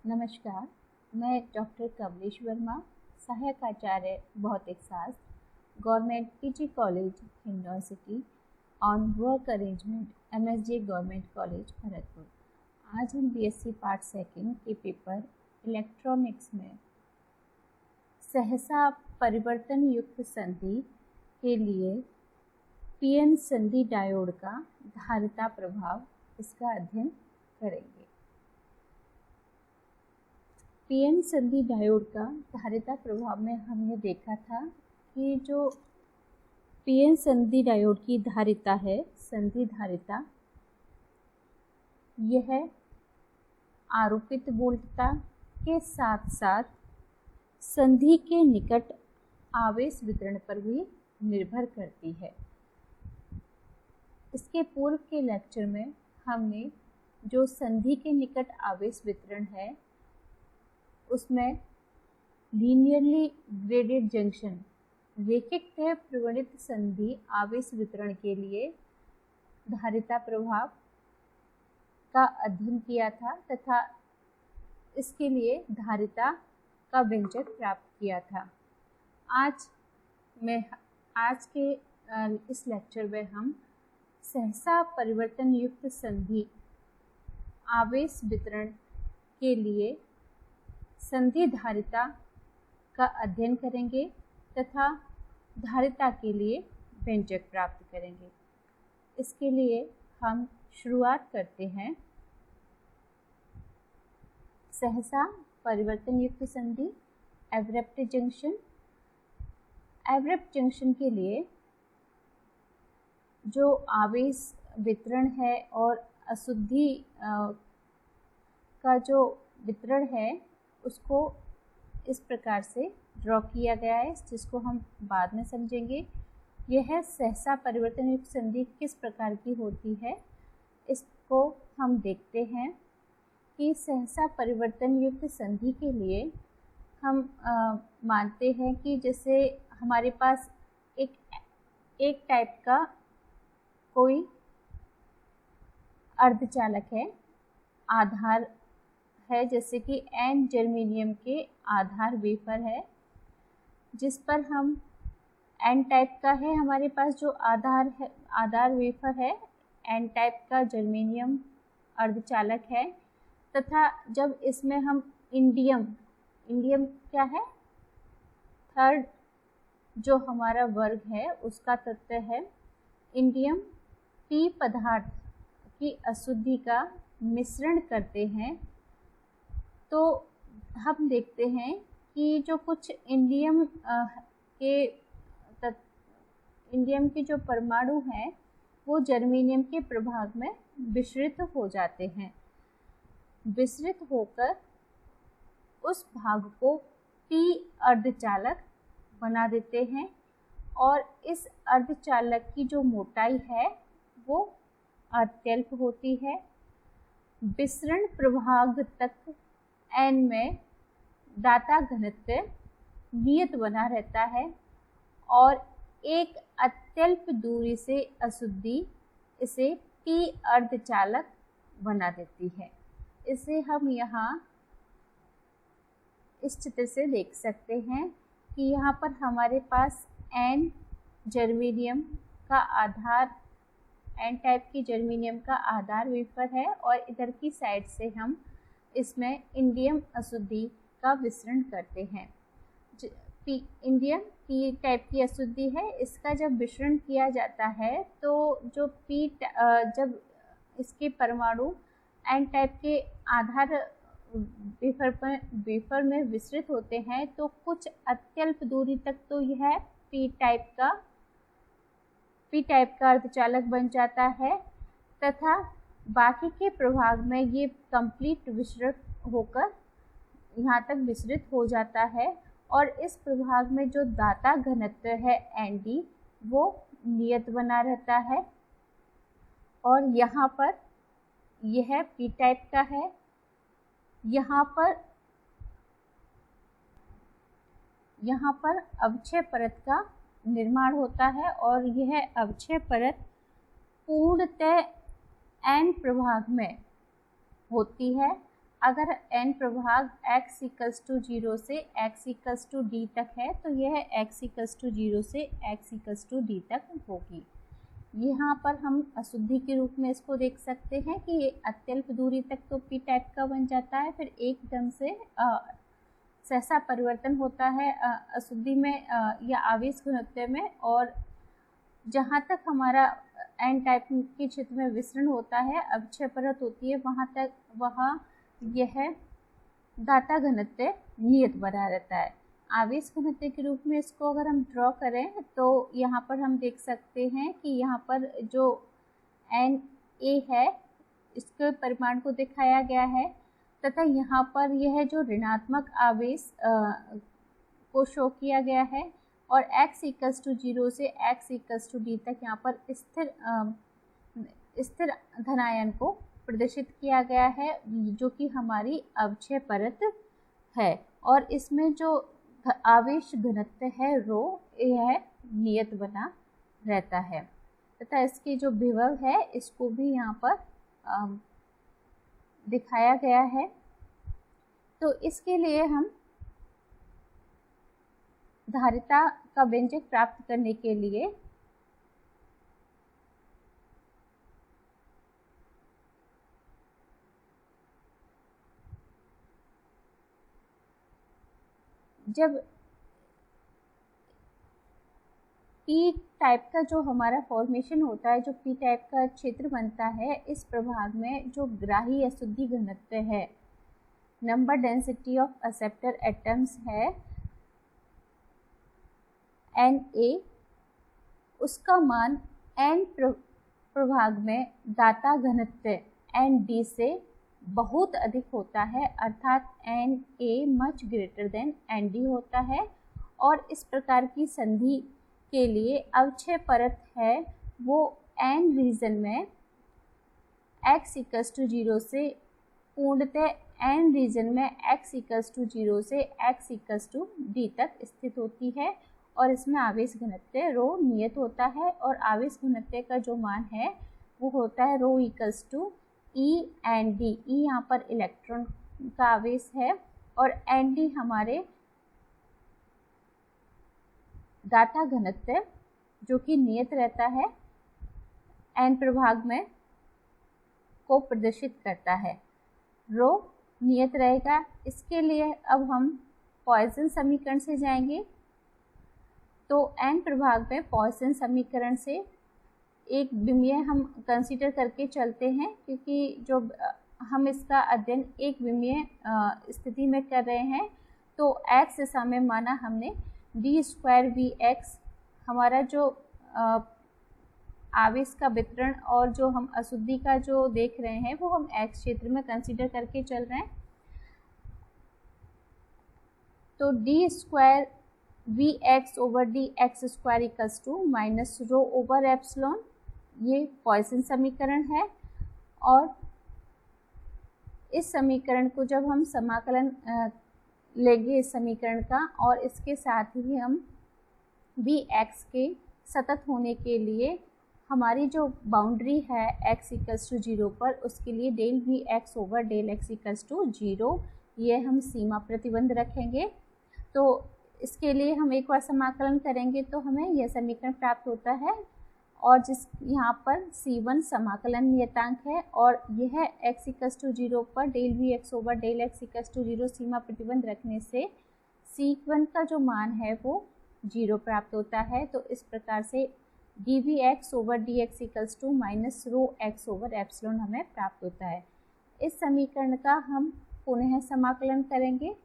नमस्कार, मैं डॉक्टर कमलेश वर्मा, सहायक आचार्य भौतिक शास्त्र, government PG college Hindaun city, on work arrangement MSJ government college Bharatpur. आज हम बीएससी पार्ट सेकंड के पेपर इलेक्ट्रॉनिक्स में सहसा परिवर्तन युक्त संधि के लिए पीएन संधि डायोड का धारिता प्रभाव, इसका अध्ययन करेंगे। पीएन संधि डायोड का धारिता प्रभाव में हमने देखा था कि जो पीएन संधि डायोड की धारिता है, संधि धारिता, यह आरोपित वोल्टता के साथ साथ संधि के निकट आवेश वितरण पर भी निर्भर करती है। इसके पूर्व के लेक्चर में हमने जो संधि के निकट आवेश वितरण है उसमें लीनियरली ग्रेडेड जंक्शन, रैखिक तह प्रवणित संधि आवेश वितरण के लिए धारिता प्रभाव का अध्ययन किया था तथा इसके लिए धारिता का व्यंजक प्राप्त किया था। आज के इस लेक्चर में हम सहसा परिवर्तन युक्त संधि आवेश वितरण के लिए संधि धारिता का अध्ययन करेंगे तथा धारिता के लिए व्यंजक प्राप्त करेंगे। इसके लिए हम शुरुआत करते हैं सहसा परिवर्तन युक्त संधि एब्रप्ट जंक्शन। एब्रप्ट जंक्शन के लिए जो आवेश वितरण है और अशुद्धि का जो वितरण है उसको इस प्रकार से ड्रॉ किया गया है, जिसको हम बाद में समझेंगे। यह सहसा परिवर्तन युक्त संधि किस प्रकार की होती है, इसको हम देखते हैं कि सहसा परिवर्तन युक्त संधि के लिए हम मानते हैं कि जैसे हमारे पास एक टाइप का कोई अर्धचालक है, आधार है, जैसे कि एन जर्मेनियम के आधार वेफर है, जिस पर हम एन टाइप का है, हमारे पास जो आधार वेफर है, एन टाइप का जर्मेनियम अर्धचालक है तथा जब इसमें हम इंडियम क्या है, थर्ड जो हमारा वर्ग है उसका तत्व है, इंडियम पी पदार्थ की अशुद्धि का मिश्रण करते हैं, तो हम देखते हैं कि जो कुछ इंडियम के जो परमाणु हैं वो जर्मेनियम के प्रभाग में विसरित हो जाते हैं। विसरित होकर उस भाग को पी अर्धचालक बना देते हैं और इस अर्धचालक की जो मोटाई है वो अत्यल्प होती है। विसरण प्रभाग तक एन में दाता घनत्व नियत बना रहता है और एक अत्यल्प दूरी से अशुद्धि इसे पी अर्धचालक बना देती है। इसे हम यहाँ इस चित्र से देख सकते हैं कि यहाँ पर हमारे पास एन जर्मेनियम का आधार, एन टाइप की जर्मेनियम का आधार वेफर है और इधर की साइड से हम इसमें इंडियम अशुद्धि का विसरण करते हैं। इंडियम पी टाइप की अशुद्धि है, इसका जब विसरण किया जाता है तो जो जब इसके परमाणु एन टाइप के आधार वेफर में विसरित होते हैं तो कुछ अत्यल्प दूरी तक तो यह पी टाइप का अर्धचालक बन जाता है तथा बाकी के प्रभाग में ये कंप्लीट विसरित होकर यहाँ तक विसरित हो जाता है और इस प्रभाग में जो दाता घनत्व है Nd वो नियत बना रहता है और यहाँ पर यह पी टाइप का है। यहाँ पर अवक्षय परत का निर्माण होता है और यह अवक्षय परत पूर्णतः एन प्रभाग में होती है। अगर n प्रभाग x इक्वल्स टू 0 से x इक्वल्स टू d तक है तो यह x इक्वल्स टू 0 से x इक्वल्स टू d तक होगी। यहाँ पर हम अशुद्धि के रूप में इसको देख सकते हैं कि ये अत्यल्प दूरी तक तो p टाइप का बन जाता है, फिर एकदम से सहसा परिवर्तन होता है अशुद्धि में या आवेश घनत्व में, और जहाँ तक हमारा एन टाइप के क्षेत्र में विसरण होता है, अवक्षय परत होती है, वहाँ यह दाता घनत्व नियत बना रहता है। आवेश घनत्व के रूप में इसको अगर हम ड्रॉ करें तो यहाँ पर हम देख सकते हैं कि यहाँ पर जो एन ए है इसके परिमाण को दिखाया गया है, तथा यहाँ पर यह जो ऋणात्मक आवेश को शो किया गया है, और x इक्वल्स टू 0 से x इक्वल्स टू d तक यहाँ पर स्थिर धनायन को प्रदर्शित किया गया है, जो कि हमारी अवक्षय परत है। और इसमें जो आवेश घनत्व है रो, यह नियत बना रहता है, तथा इसकी जो विभव है इसको भी यहाँ पर दिखाया गया है। तो इसके लिए हम धारिता का व्यंजक प्राप्त करने के लिए जब पी टाइप का जो हमारा फॉर्मेशन होता है, जो पी टाइप का क्षेत्र बनता है, इस प्रभाग में जो ग्राही अशुद्धि घनत्व है, number density of acceptor atoms है Na, उसका मान n प्रभाग में दाता घनत्व Nd से बहुत अधिक होता है, अर्थात Na much greater than Nd होता है। और इस प्रकार की संधि के लिए अवक्षय परत है वो n रीजन में x इक्वल्स टू 0 से पूर्णतः n रीजन में x इक्वल्स टू 0 से x इक्वल्स टू d तक स्थित होती है, और इसमें आवेश घनत्व रो नियत होता है, और आवेश घनत्व का जो मान है वो होता है rho equals to E and D। E यहाँ पर इलेक्ट्रॉन का आवेश है और Nd हमारे दाता घनत्व जो कि नियत रहता है n प्रभाग में को प्रदर्शित करता है। रो नियत रहेगा। इसके लिए अब हम पॉइसन समीकरण से जाएंगे। तो n प्रभाग में पॉइसन समीकरण से एक विमीय हम कंसीडर करके चलते हैं, क्योंकि जो हम इसका अध्ययन एक विमीय स्थिति में कर रहे हैं। तो x दिशा में माना हमने d2Vx, हमारा जो आवेश का वितरण और जो हम अशुद्धि का जो देख रहे हैं वो हम x क्षेत्र में कंसीडर करके चल रहे हैं। तो d2Vx over dx square equals to minus rho over epsilon, ये पॉइसन समीकरण है। और इस समीकरण को जब हम समाकलन लेंगे इस समीकरण का, और इसके साथ ही हम Vx के सतत होने के लिए हमारी जो बाउंड्री है x इक्वल्स टू 0 पर, उसके लिए del Vx over del x equals to 0, ये हम सीमा प्रतिबंध रखेंगे। तो इसके लिए हम एक बार समाकलन करेंगे तो हमें यह समीकरण प्राप्त होता है, और जिस यहाँ पर C1 समाकलन नियतांक है, और यह x इक्वल्स टू 0 पर del Vx over del x equals to 0 सीमा प्रतिबंध रखने से C1 का जो मान है वो 0 प्राप्त होता है। तो इस प्रकार से dVx over dx equals to minus rho x over epsilon हमें प्राप्त होता है। इस समीकरण का हम पुनः समाकलन करेंगे।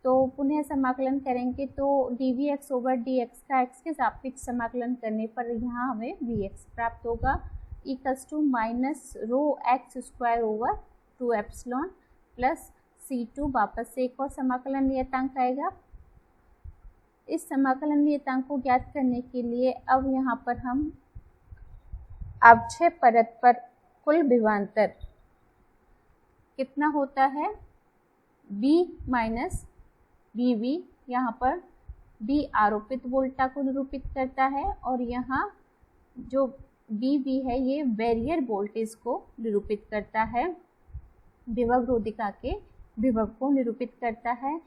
तो पुनः समाकलन करेंगे तो dVx ओवर dx का x के सापेक्ष समाकलन करने पर यहाँ हमें Vx प्राप्त होगा equals to minus rho x square over 2 epsilon plus C2। वापस से एक और समाकलन नियतांक आएगा। इस समाकलन नियतांक को ज्ञात करने के लिए अब यहाँ पर हम अवक्षय परत पर कुल विभवांतर कितना होता है, B माइनस BV, यहाँ पर B आरोपित वोल्टा को निरूपित करता है, और यहाँ जो BV है ये बैरियर वोल्टेज को निरूपित करता है विभव रोधिका के विभव को निरूपित करता है।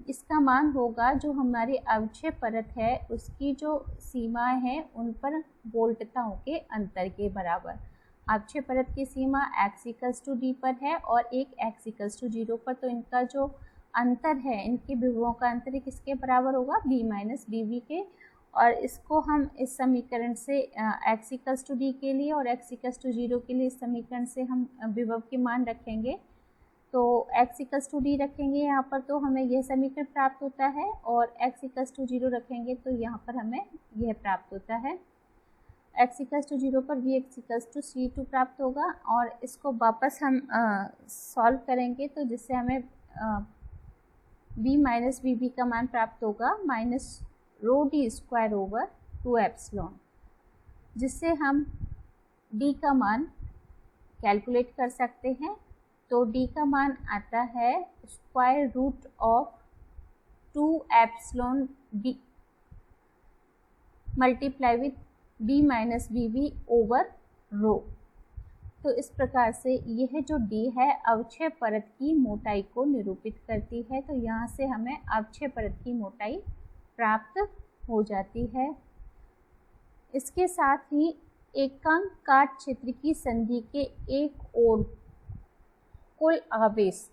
इसका मान होगा जो हमारी अवक्षय परत है उसकी जो सीमाएं हैं उन पर वोल्टताओं के अंतर के बराबर। अवक्षय परत की सीमा x=d पर है और एक x=0 पर, तो इनका जो अंतर है, इनके विभवों का अंतर किसके बराबर होगा, b - bv के। और इसको हम इस समीकरण से x=d के लिए और x=0 के लिए इस समीकरण से हम विभव के मान रखेंगे। तो x=d रखेंगे यहाँ पर तो हमें यह समीकरण प्राप्त होता है, और x=0 रखेंगे तो यहाँ पर हमें यह प्राप्त होता है। x=0 पर Vx=c2 प्राप्त होगा, और इसको वापस हम सॉल्व करेंगे तो जिससे हमें v - vb का मान प्राप्त होगा -ρd²/2ε, जिससे हम d का मान कैलकुलेट कर सकते हैं। तो d का मान आता है √2ε मल्टीप्लाई विथ b - vv/ρ। तो इस प्रकार से यह जो d है अवक्षय परत की मोटाई को निरूपित करती है। तो यहाँ से हमें अवक्षय परत की मोटाई प्राप्त हो जाती है। इसके साथ ही एकांक काट क्षेत्र की संधि के एक ओर कुल आवेश,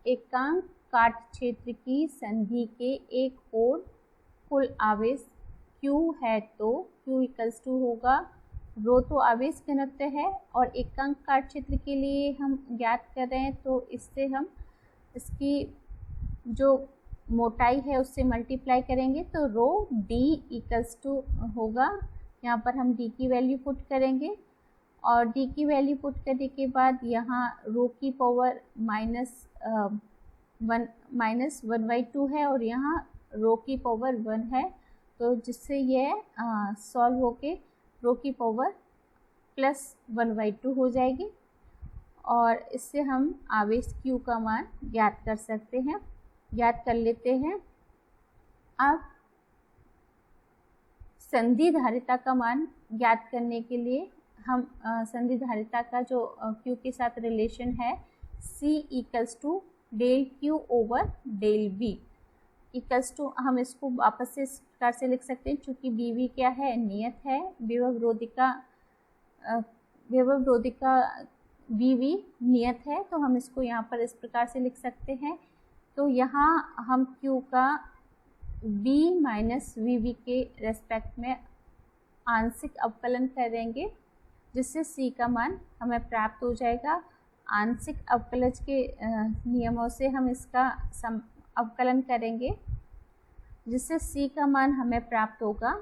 एकांक काट क्षेत्र की संधि के एक ओर कुल आवेश Q है तो Q होगा रो, तो आवेश घनत्व है, और एकांक काट क्षेत्र के लिए हम ज्ञात कर रहे हैं तो इससे हम इसकी जो मोटाई है उससे मल्टीप्लाई करेंगे तो रो d होगा। यहाँ पर हम d की वैल्यू पुट करेंगे, और d की वैल्यू पुट करने के बाद यहाँ रो की पावर -1/2 है और यहाँ रो की पावर 1 है, तो जिससे यह सॉल्व होके रो की पावर +1/2 हो जाएगी, और इससे हम आवेश Q का मान ज्ञात कर सकते हैं। ज्ञात कर लेते हैं। अब संधि धारिता का मान ज्ञात करने के लिए हम संधि धारिता का जो Q के साथ रिलेशन है C=del Q/del V हम इसको वापस से इस प्रकार से लिख सकते हैं, चूँकि BV क्या है, नियत है, विभव रोधिका VV नियत है, तो हम इसको यहाँ पर इस प्रकार से लिख सकते हैं। तो यहाँ हम Q का B - VV के रेस्पेक्ट में आंशिक अवकलन करेंगे, जिससे C का मान हमें प्राप्त हो जाएगा। आंशिक अवकलज के नियमों से हम इसका अवकलन करेंगे, जिससे C का मान हमें प्राप्त होगा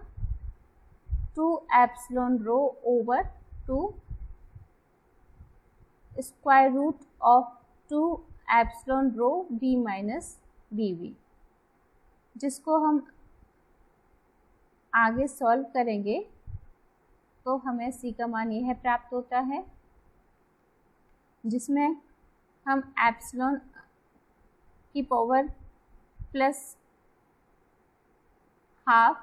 2ε/2 √2ε/V - VV, जिसको हम आगे सॉल्व करेंगे तो हमें C का मान यह प्राप्त होता है, जिसमें हम एप्सिलॉन की पावर +½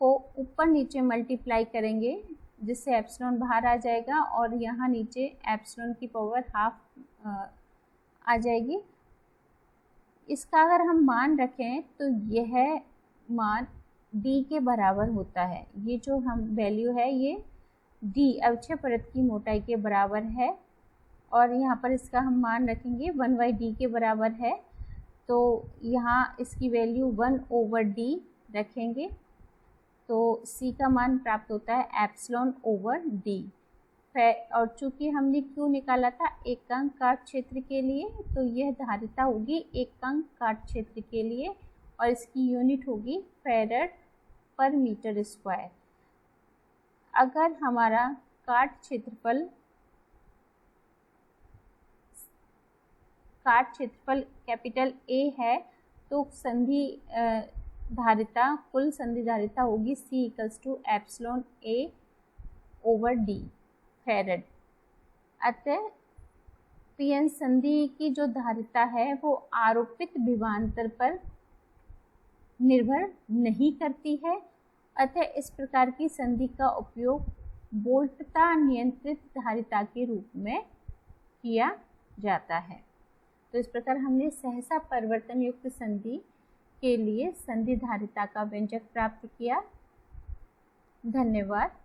को ऊपर नीचे मल्टीप्लाई करेंगे, जिससे एप्सिलॉन बाहर आ जाएगा और यहाँ नीचे एप्सिलॉन की पावर ½ आ जाएगी। इसका अगर हम मान रखें तो यह मान d के बराबर होता है। ये जो हम वैल्यू है ये d अवक्षय परत की मोटाई के बराबर है, और यहाँ पर इसका हम मान रखेंगे 1/d के बराबर है, तो यहाँ इसकी वैल्यू 1/d रखेंगे, तो C का मान प्राप्त होता है एप्सिलॉन/d। और चूँकि हमने Q निकाला था एकांक काट क्षेत्र के लिए, तो यह धारिता होगी एकांक काट क्षेत्र के लिए, और इसकी यूनिट होगी Fm/m²। अगर हमारा काट क्षेत्रफल कैपिटल A है तो कुल संधि धारिता होगी C=εA/d फैरड। अतः पीएन संधि की जो धारिता है वो आरोपित विभवांतर पर निर्भर नहीं करती है। अतः इस प्रकार की संधि का उपयोग वोल्टता नियंत्रित धारिता के रूप में किया जाता है। तो इस प्रकार हमने सहसा परिवर्तन युक्त संधि के लिए संधिधारिता का व्यंजक प्राप्त किया। धन्यवाद।